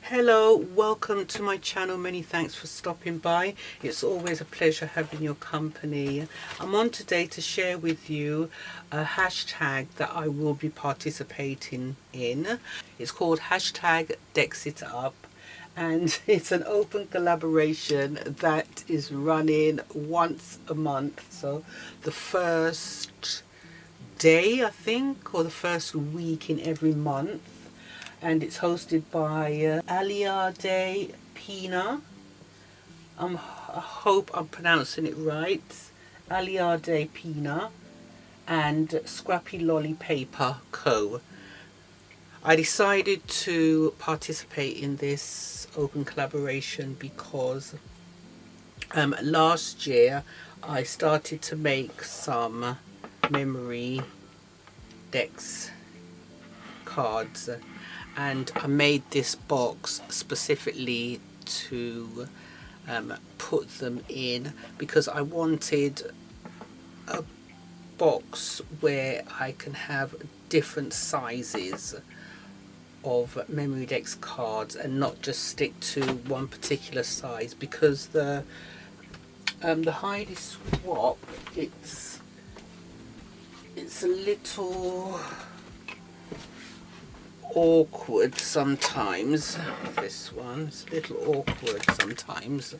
Hello, welcome to my channel. Many thanks for stopping by. It's always a pleasure having your company. I'm on today to share with you a hashtag that I will be participating in. It's called hashtag #DexItUp, and it's an open collaboration that is running once a month. So the first day, I think, or the first week in every month, and it's hosted by Aliade Pina. I hope I'm pronouncing it right. Aliade Pina and Scrappy Lolly Paper Co. I decided to participate in this open collaboration because last year I started to make some Memorydex cards, and I made this box specifically to put them in because I wanted a box where I can have different sizes of Memorydex cards and not just stick to one particular size, because the Heidi Swap, it's a little awkward sometimes. This one's a little awkward sometimes,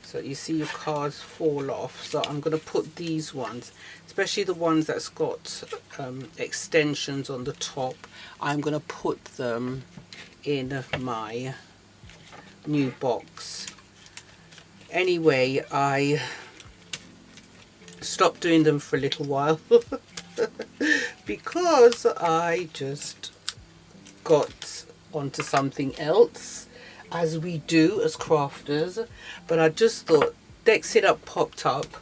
so you see your cards fall off. So I'm going to put these ones, especially the ones that's got extensions on the top, I'm going to put them in my new box. Anyway, I stopped doing them for a little while because I just got onto something else, as we do as crafters. But I just thought #DexItUp popped up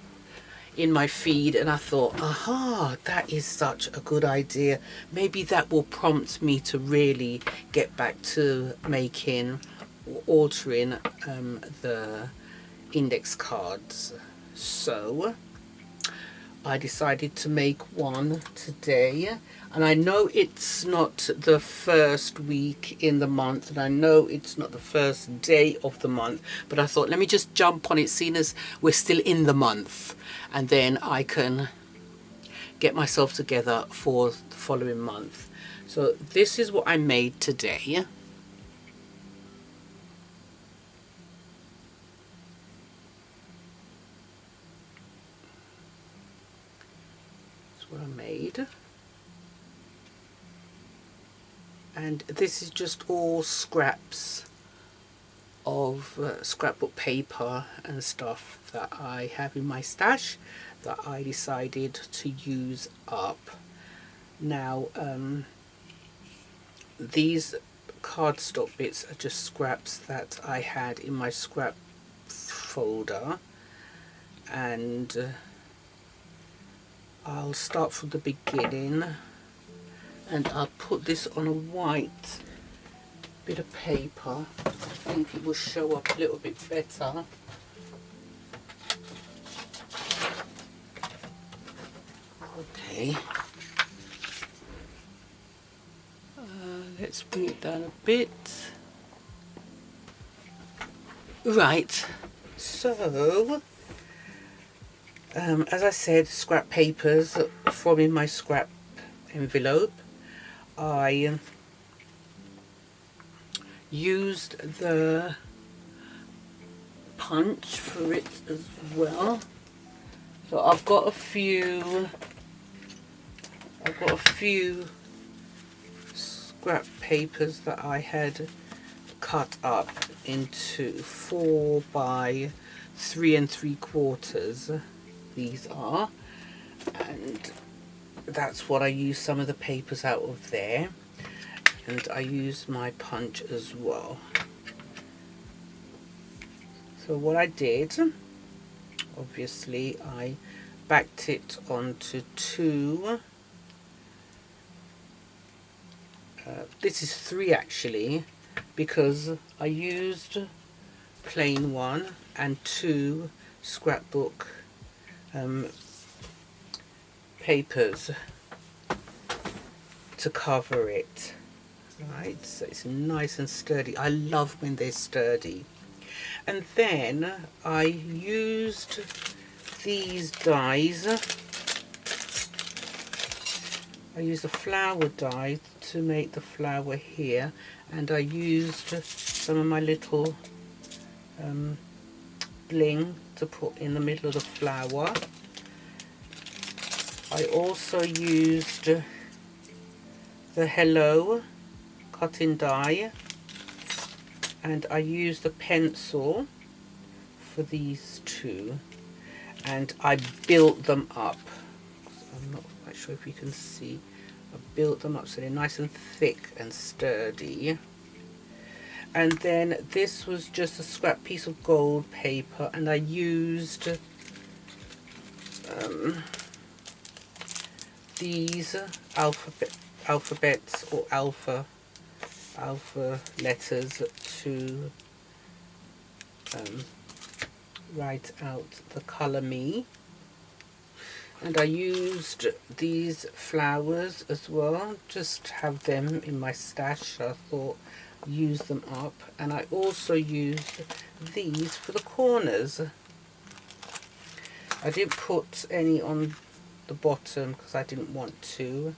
in my feed, and I thought, aha, that is such a good idea. Maybe that will prompt me to really get back to making or altering the index cards. So I decided to make one today, and I know it's not the first week in the month, and I know it's not the first day of the month, but I thought, let me just jump on it, seeing as we're still in the month, and then I can get myself together for the following month. So this is what I made today. What I made, and this is just all scraps of scrapbook paper and stuff that I have in my stash that I decided to use up. Now these cardstock bits are just scraps that I had in my scrap folder, and I'll start from the beginning, and I'll put this on a white bit of paper. I think it will show up a little bit better. Okay. Let's bring it down a bit. Right. So as I said, scrap papers from in my scrap envelope. I used the punch for it as well. So I've got a few scrap papers that I had cut up into 4 by 3 3/4. These are, and that's what I used some of the papers out of there, and I used my punch as well. So what I did, obviously I backed it onto 2, this is 3 actually, because I used plain 1 and 2 scrapbook papers to cover it. Right, so it's nice and sturdy. I love when they're sturdy. And then I used these dies. I used a flower die to make the flower here, and I used some of my little bling to put in the middle of the flower. I also used the Hello cotton die, and I used a pencil for these two, and I built them up. I'm not quite sure if you can see. I built them up so they're nice and thick and sturdy. And then this was just a scrap piece of gold paper, and I used these alphabets or alpha letters to write out the colour me. And I used these flowers as well, just have them in my stash. I thought use them up. And I also used these for the corners. I didn't put any on the bottom because I didn't want to.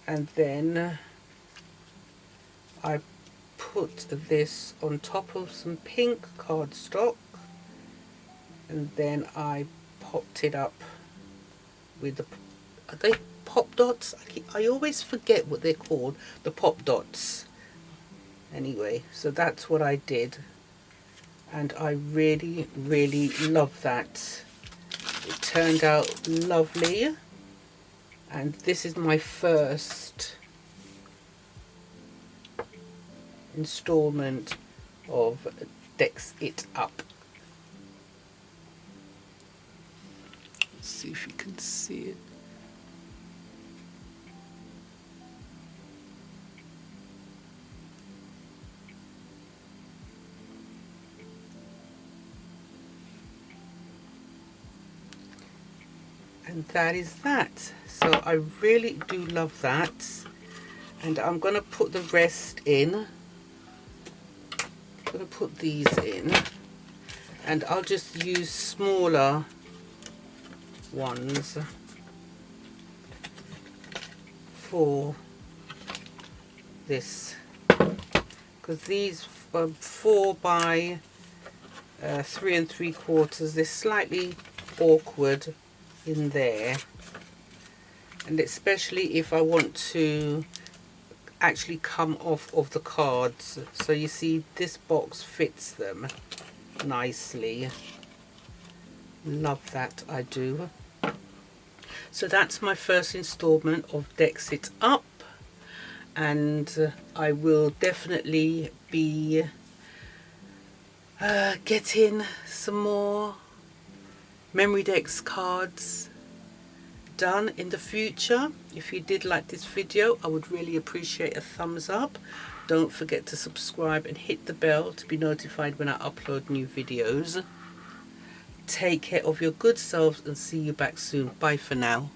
And then I put this on top of some pink cardstock, and then I popped it up with the, are they pop dots? I always forget what they're called, the pop dots. Anyway, so that's what I did, and I really love that. It turned out lovely, and this is my first installment of Dex It Up. Let's see if you can see it. And that is that. So I really do love that, and I'm going to put the rest in. I'm going to put these in, and I'll just use smaller ones for this, because these 4 by 3 3/4, they're slightly awkward in there, and especially if I want to actually come off of the cards. So you see this box fits them nicely. Love that, I do. So that's my first installment of Dex It Up, and I will definitely be getting some more Memorydex cards done in the future. If you did like this video, I would really appreciate a thumbs up. Don't forget to subscribe and hit the bell to be notified when I upload new videos. Take care of your good selves and see you back soon. Bye for now.